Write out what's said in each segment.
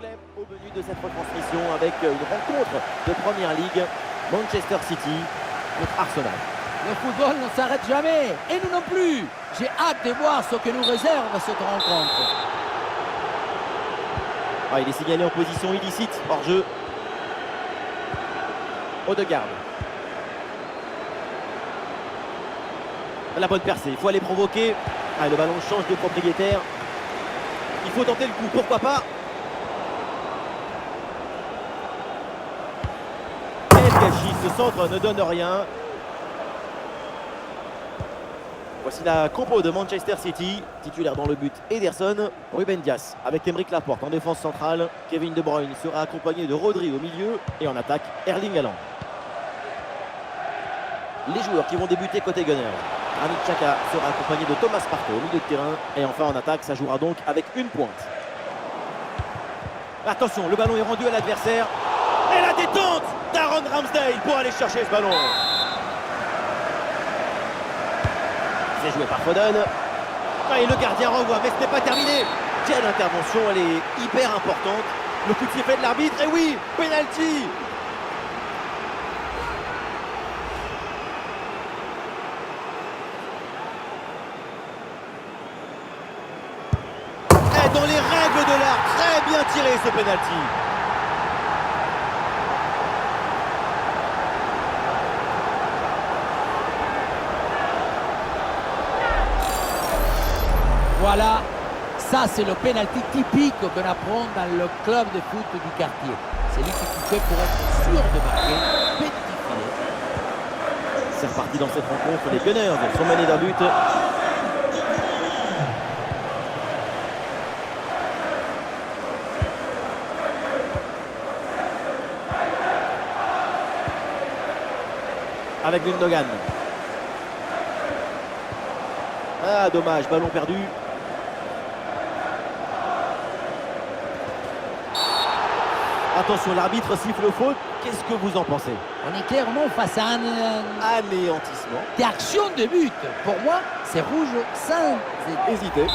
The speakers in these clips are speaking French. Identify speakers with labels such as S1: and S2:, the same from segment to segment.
S1: anglais au menu de cette retransmission avec une rencontre de Première Ligue, Manchester City contre Arsenal.
S2: Le football ne s'arrête jamais, et nous non plus. J'ai hâte de voir ce que nous réserve cette rencontre.
S1: Il est signalé en position illicite, hors jeu. Odegaard. La bonne percée, il faut aller provoquer. Le ballon change de propriétaire. Il faut tenter le coup, pourquoi pas. Quel gâchis, ce centre ne donne rien. Voici la compo de Manchester City. Titulaire dans le but, Ederson, Ruben Dias avec Aymeric Laporte en défense centrale. Kevin De Bruyne sera accompagné de Rodri au milieu. Et en attaque, Erling Haaland. Les joueurs qui vont débuter côté Gunners. Granit Xhaka sera accompagné de Thomas Partey au milieu de terrain. Et enfin en attaque, ça jouera donc avec une pointe. Attention, le ballon est rendu à l'adversaire. Et la détente d'Aaron Ramsdale pour aller chercher ce ballon. C'est joué par Foden. Et le gardien renvoie, mais ce n'est pas terminé. Quelle intervention, elle est hyper importante. Le coup de sifflet de l'arbitre, et oui, penalty. Et dans les règles de l'art, très bien tiré ce penalty.
S2: Voilà, ça c'est le pénalty typique qu'on apprend dans le club de foot du quartier. C'est lui qui fait pour être sûr de marquer. Petit filet.
S1: C'est reparti dans cette rencontre, les Gunners sont menés d'un but. Avec Gundogan. Dommage, ballon perdu. Attention, l'arbitre siffle faute. Qu'est-ce que vous en pensez?
S2: On est clairement face à un
S1: Anéantissement.
S2: d'action de but. Pour moi, c'est rouge sans
S1: Hésiter.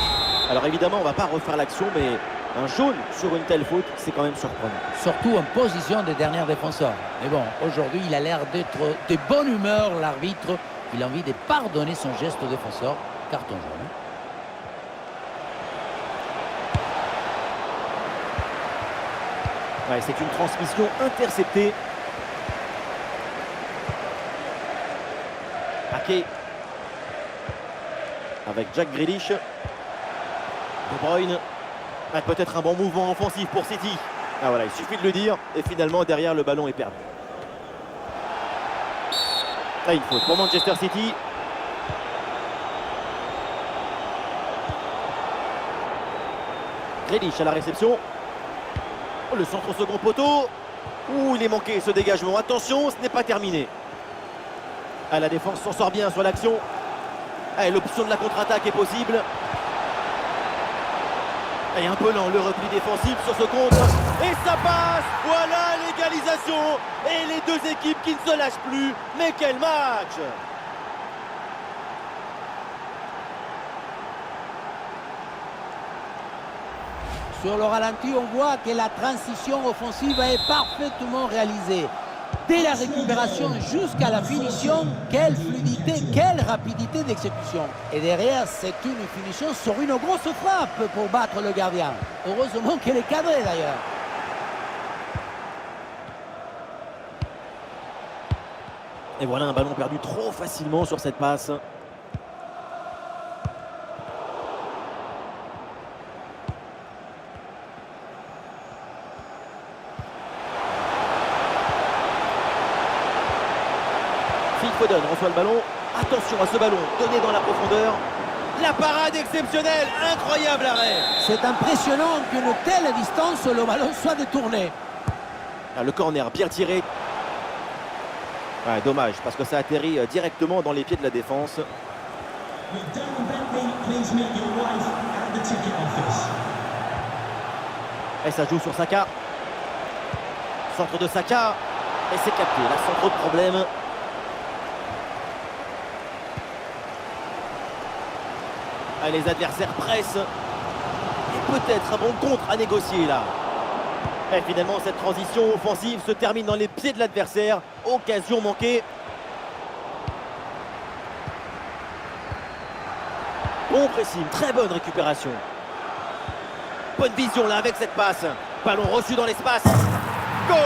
S1: Alors évidemment, on ne va pas refaire l'action, mais un jaune sur une telle faute, c'est quand même surprenant.
S2: surtout en position de dernier défenseur. Mais bon, aujourd'hui, il a l'air d'être de bonne humeur, l'arbitre. Il a envie de pardonner son geste au défenseur. Carton jaune.
S1: C'est une transmission interceptée. Ake. Avec Jack Grealish. De Bruyne. Peut-être un bon mouvement offensif pour City. Voilà, il suffit de le dire. Et finalement, derrière, le ballon est perdu. Une faute pour Manchester City. Grealish à la réception. Le centre au second poteau. Il est manqué ce dégagement. Attention, ce n'est pas terminé. La défense s'en sort bien sur l'action. L'option de la contre-attaque est possible. Et un peu lent le repli défensif sur ce contre. Et ça passe. Voilà l'égalisation. Et les deux équipes qui ne se lâchent plus. Mais quel match!
S2: Sur le ralenti, on voit que la transition offensive est parfaitement réalisée. Dès la récupération jusqu'à la finition, quelle fluidité, quelle rapidité d'exécution. Et derrière, c'est une finition sur une grosse frappe pour battre le gardien. Heureusement qu'elle est cadrée d'ailleurs.
S1: Et voilà un ballon perdu trop facilement sur cette passe. Phil Foden reçoit le ballon. Attention à ce ballon donné dans la profondeur. La parade exceptionnelle, incroyable arrêt.
S2: C'est impressionnant qu'une telle distance, le ballon soit détourné.
S1: Le corner bien tiré. Dommage parce que ça atterrit directement dans les pieds de la défense. Et ça joue sur Saka. Centre de Saka. Et c'est capté. Là, sans trop de problème. Les adversaires pressent. Et peut-être un bon contre à négocier là. Et finalement, cette transition offensive se termine dans les pieds de l'adversaire. Occasion manquée. Bon pressing, très bonne récupération. Bonne vision là avec cette passe. Ballon reçu dans l'espace. Goal!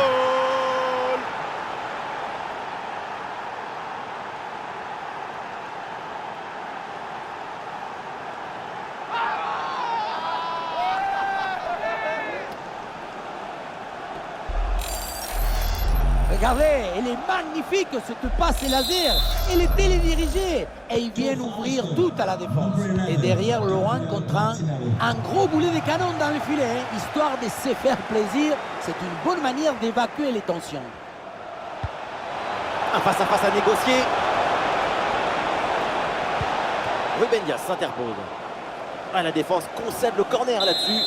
S2: Regardez, elle est magnifique cette passe laser. Elle est télédirigée et ils viennent ouvrir tout à la défense. Et derrière, Laurent contre un gros boulet de canon dans le filet, hein, histoire de se faire plaisir. C'est une bonne manière d'évacuer les tensions.
S1: Un face-à-face à négocier. Ruben Dias s'interpose. Ah, la défense concède le corner là-dessus.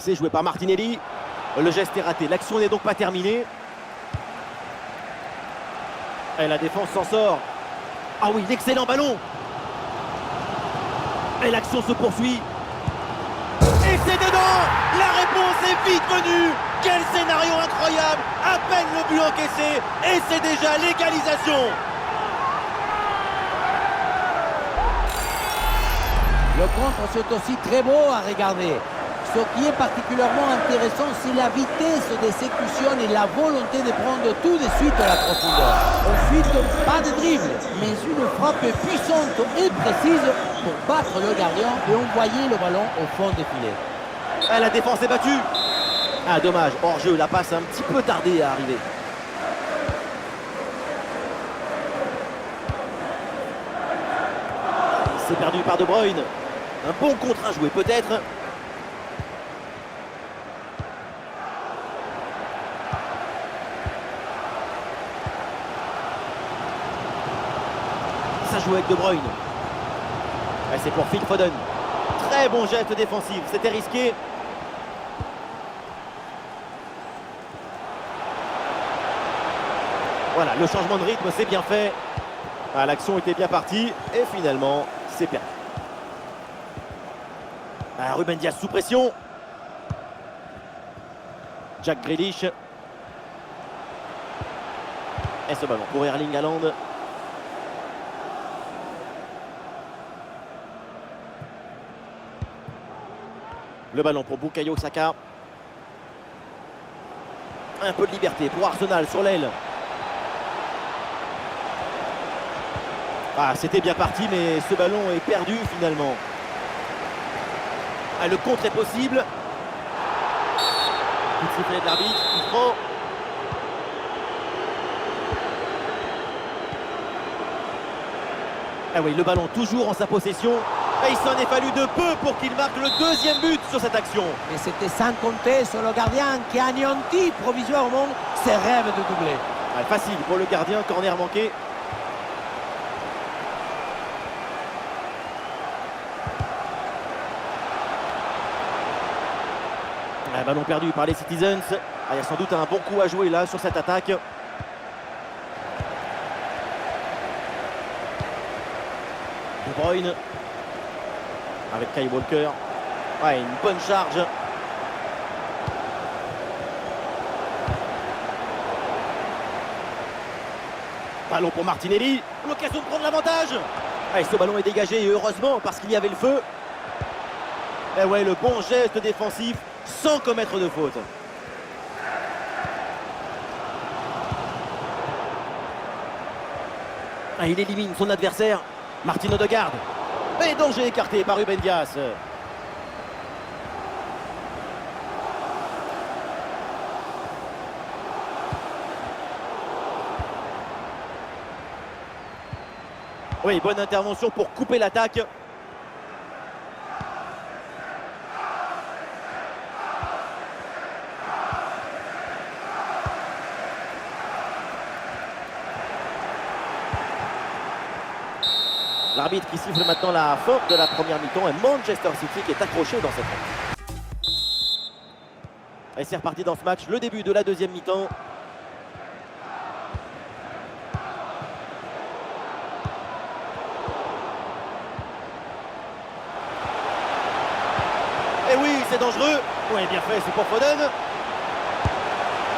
S1: C'est joué par Martinelli. Le geste est raté. L'action n'est donc pas terminée. Et la défense s'en sort. Ah oui, l'excellent ballon. Et l'action se poursuit. Et c'est dedans. La réponse est vite venue. Quel scénario incroyable. À peine le but encaissé. Et c'est déjà l'égalisation.
S2: Le contre, c'est aussi très beau à regarder. Ce qui est particulièrement intéressant, c'est la vitesse d'exécution et la volonté de prendre tout de suite à la profondeur. Ensuite, pas de dribble, mais une frappe puissante et précise pour battre le gardien et envoyer le ballon au fond des filets.
S1: Ah, la défense est battue. Ah, dommage. Hors jeu, la passe a un petit peu tardé à arriver. C'est perdu par De Bruyne. Un bon contre à jouer peut-être. Ça joue avec De Bruyne. Et c'est pour Phil Foden. Très bon geste défensif. C'était risqué. Voilà, le changement de rythme, c'est bien fait. Ah, l'action était bien partie. Et finalement, c'est perdu. Ah, Ruben Dias sous pression. Jack Grealish. Et ce ballon pour Erling Haaland. Le ballon pour Bukayo Saka. Un peu de liberté pour Arsenal sur l'aile. Ah, c'était bien parti, mais ce ballon est perdu finalement. Ah, le contre est possible. Coup de sifflet de l'arbitre, il prend. Ah oui, le ballon toujours en sa possession. Et il s'en est fallu de peu pour qu'il marque le deuxième but sur cette action.
S2: Et c'était sans compter sur le gardien qui a anéanti provisoirement ses rêves de doubler.
S1: Ah, facile pour le gardien, corner manqué. Un ballon perdu par les Citizens. Ah, il y a sans doute un bon coup à jouer là sur cette attaque. De Bruyne. Avec Kyle Walker. Ouais, une bonne charge. Ballon pour Martinelli. L'occasion de prendre l'avantage. Et ce ballon est dégagé, et heureusement, parce qu'il y avait le feu. Et ouais, le bon geste défensif sans commettre de faute. Ah, il élimine son adversaire, Martin Odegaard. Et danger écarté par Ruben Dias. Oui, bonne intervention pour couper l'attaque. L'arbitre qui siffle maintenant la fin de la première mi-temps et Manchester City qui est accroché dans cette rencontre. Et c'est reparti dans ce match, le début de la deuxième mi-temps. Et oui, c'est dangereux. Oui, bien fait, c'est pour Foden.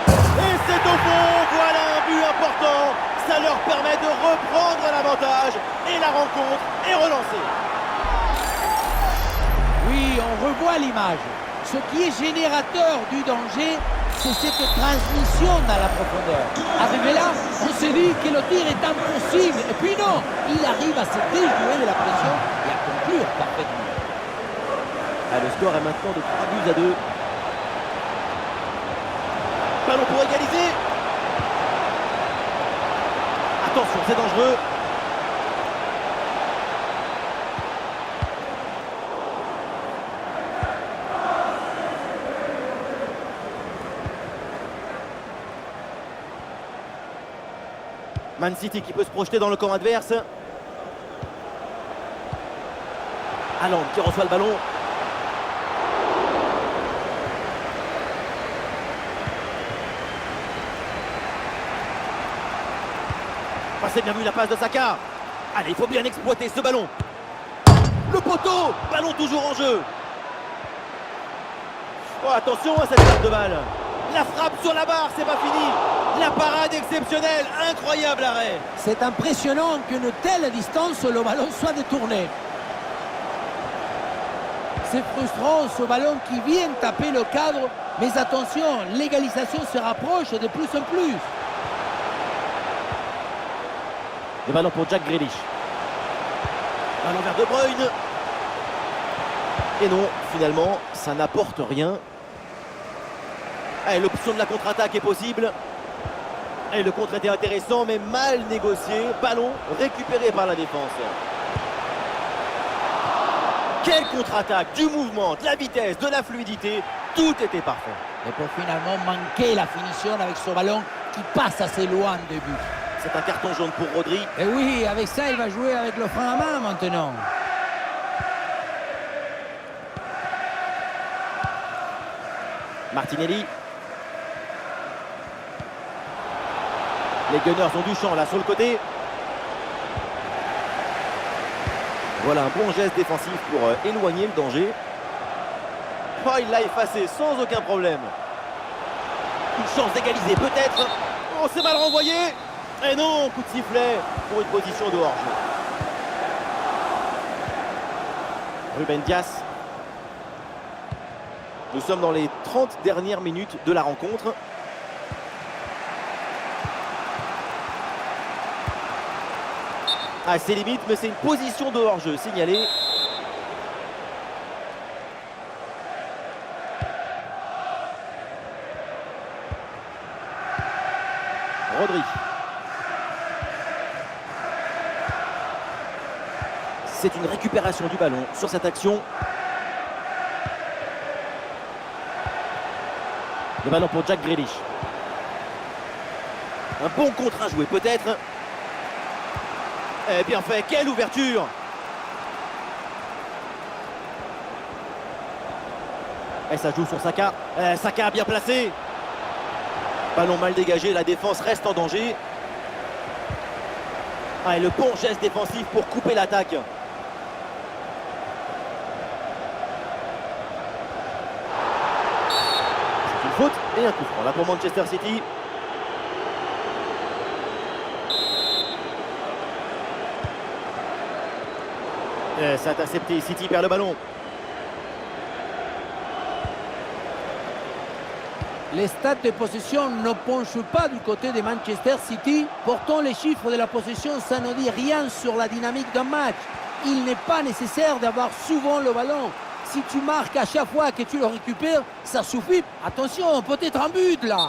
S1: Et c'est au fond. Voilà un but important. Ça leur permet de reprendre l'avantage. Et la rencontre est relancée.
S2: Oui, on revoit l'image. Ce qui est générateur du danger, c'est cette transmission dans la profondeur. Arrivé là, on se dit que le tir est impossible. Et puis non, il arrive à se déjouer de la pression et à conclure parfaitement.
S1: Le score est maintenant de 3 buts à 2. Ballon pour égaliser. Attention, c'est dangereux. Man City qui peut se projeter dans le camp adverse. Haaland qui reçoit le ballon. C'est bien vu la passe de Saka. Allez, il faut bien exploiter ce ballon. Le poteau. Ballon toujours en jeu. Oh, attention à cette frappe de balle. La frappe sur la barre, c'est pas fini. La parade exceptionnelle, incroyable arrêt.
S2: C'est impressionnant qu'une telle distance, le ballon soit détourné. C'est frustrant ce ballon qui vient taper le cadre. Mais attention, l'égalisation se rapproche de plus en plus.
S1: Le ballon pour Jack Grealish. Ballon vers De Bruyne. Et non, finalement, ça n'apporte rien. Allez, l'option de la contre-attaque est possible. Et le contre était intéressant, mais mal négocié. Ballon récupéré par la défense. Quelle contre-attaque, du mouvement, de la vitesse, de la fluidité. Tout était parfait.
S2: Et pour finalement manquer la finition avec ce ballon qui passe assez loin de but.
S1: C'est un carton jaune pour Rodri.
S2: Et oui, avec ça, il va jouer avec le frein à main maintenant.
S1: Martinelli. Les Gunners ont du champ là sur le côté. Voilà un bon geste défensif pour éloigner le danger. Oh, il l'a effacé sans aucun problème. Une chance d'égaliser peut-être. Oh, c'est mal renvoyé. Et non, coup de sifflet pour une position de hors-jeu. Ruben Dias. Nous sommes dans les 30 dernières minutes de la rencontre. Ah, c'est limite, mais c'est une position de hors-jeu signalée. Rodri. C'est une récupération du ballon sur cette action. Le ballon pour Jack Grealish. Un bon contre à jouer peut-être. Eh bien fait, quelle ouverture! Et ça joue sur Saka. Saka bien placé. Ballon mal dégagé, la défense reste en danger. Ah, et le bon geste défensif pour couper l'attaque. C'est une faute et un coup franc là pour Manchester City. C'est intercepté, City perd le ballon.
S2: Les stats de possession ne penchent pas du côté de Manchester City. Pourtant, les chiffres de la possession, ça ne dit rien sur la dynamique d'un match. Il n'est pas nécessaire d'avoir souvent le ballon. Si tu marques à chaque fois que tu le récupères, ça suffit. Attention, peut-être un but là.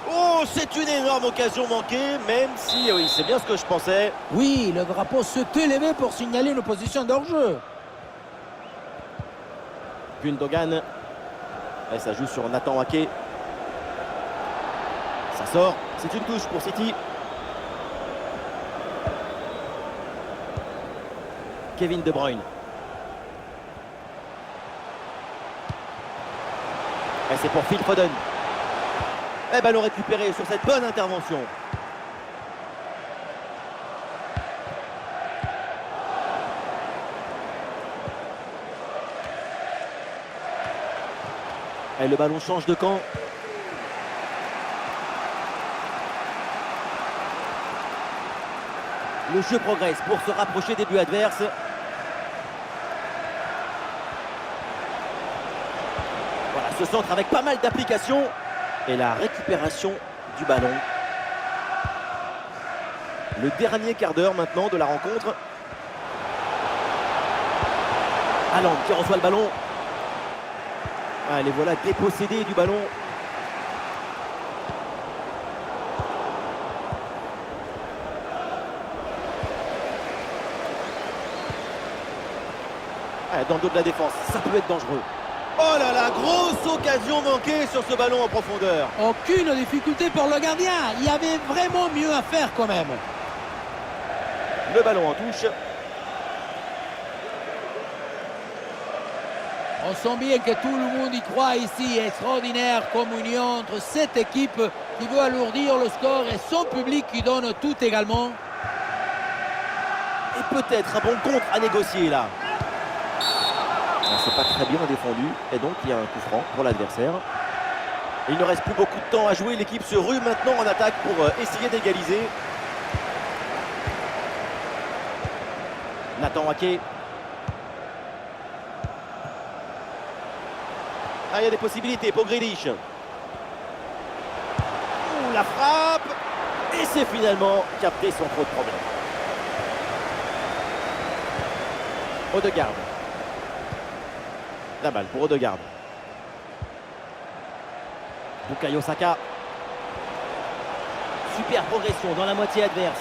S1: Oh, c'est une énorme occasion manquée, même si, oui, c'est bien ce que je pensais.
S2: Oui, le drapeau s'est élevé pour signaler une position d'hors-jeu.
S1: Gundogan. Et ça joue sur Nathan Ake. Ça sort, c'est une touche pour City. Kevin De Bruyne. Et c'est pour Phil Foden. Et ballon récupéré sur cette bonne intervention. Et le ballon change de camp. Le jeu progresse pour se rapprocher des buts adverses. Voilà, ce centre avec pas mal d'application. Et la récupération du ballon. Le dernier quart d'heure maintenant de la rencontre. Haaland qui reçoit le ballon. Les voilà dépossédés du ballon. Dans le dos de la défense, ça peut être dangereux. Oh là là, grosse occasion manquée sur ce ballon en profondeur.
S2: Aucune difficulté pour le gardien. Il y avait vraiment mieux à faire quand même.
S1: Le ballon en touche.
S2: On sent bien que tout le monde y croit ici. Extraordinaire communion entre cette équipe qui veut alourdir le score et son public qui donne tout également.
S1: Et peut-être un bon contre à négocier là. C'est pas très bien défendu et donc il y a un coup franc pour l'adversaire. Il ne reste plus beaucoup de temps à jouer. L'équipe se rue maintenant en attaque pour essayer d'égaliser. Nathan Ake. Il y a des possibilités pour Grealish. La frappe. Et c'est finalement capté sans trop de problème. Odegaard. La balle pour Odegaard. Bukayo Saka. Super progression dans la moitié adverse.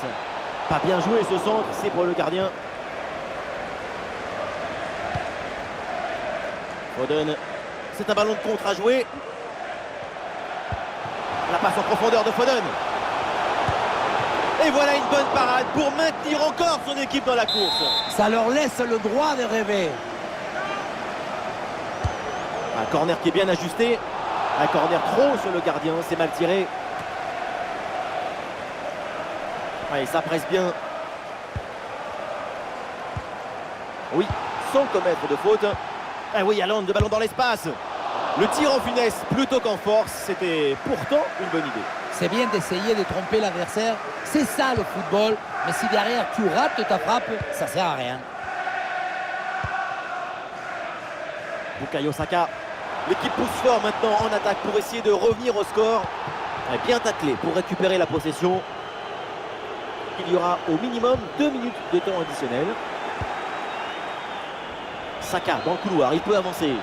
S1: Pas bien joué ce centre, c'est pour le gardien. Foden. C'est un ballon de contre à jouer. La passe en profondeur de Foden. Et voilà une bonne parade pour maintenir encore son équipe dans la course.
S2: Ça leur laisse le droit de rêver.
S1: Un corner qui est bien ajusté. Un corner trop sur le gardien, c'est mal tiré. Et ça presse bien. Oui, sans commettre de faute. Oui, Haaland, de ballon dans l'espace. Le tir en finesse plutôt qu'en force, c'était pourtant une bonne idée.
S2: C'est bien d'essayer de tromper l'adversaire. C'est ça le football. Mais si derrière tu rates ta frappe, ça sert à rien.
S1: Bukayo Saka. L'équipe pousse fort maintenant en attaque pour essayer de revenir au score. Bien taclé pour récupérer la possession. Il y aura au minimum 2 minutes de temps additionnel. Saka dans le couloir, il peut avancer.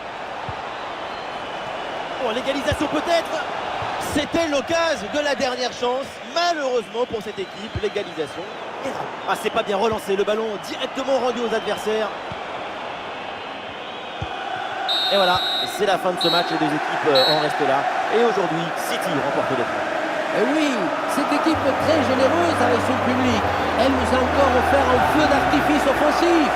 S1: Oh, l'égalisation peut-être. C'était l'occasion de la dernière chance. Malheureusement pour cette équipe, l'égalisation est ratée. C'est pas bien relancé, le ballon directement rendu aux adversaires. Et voilà, c'est la fin de ce match, les deux équipes en restent là. Et aujourd'hui, City remporte le point.
S2: Et oui, cette équipe très généreuse avec son public. Elle nous a encore offert un feu d'artifice offensif.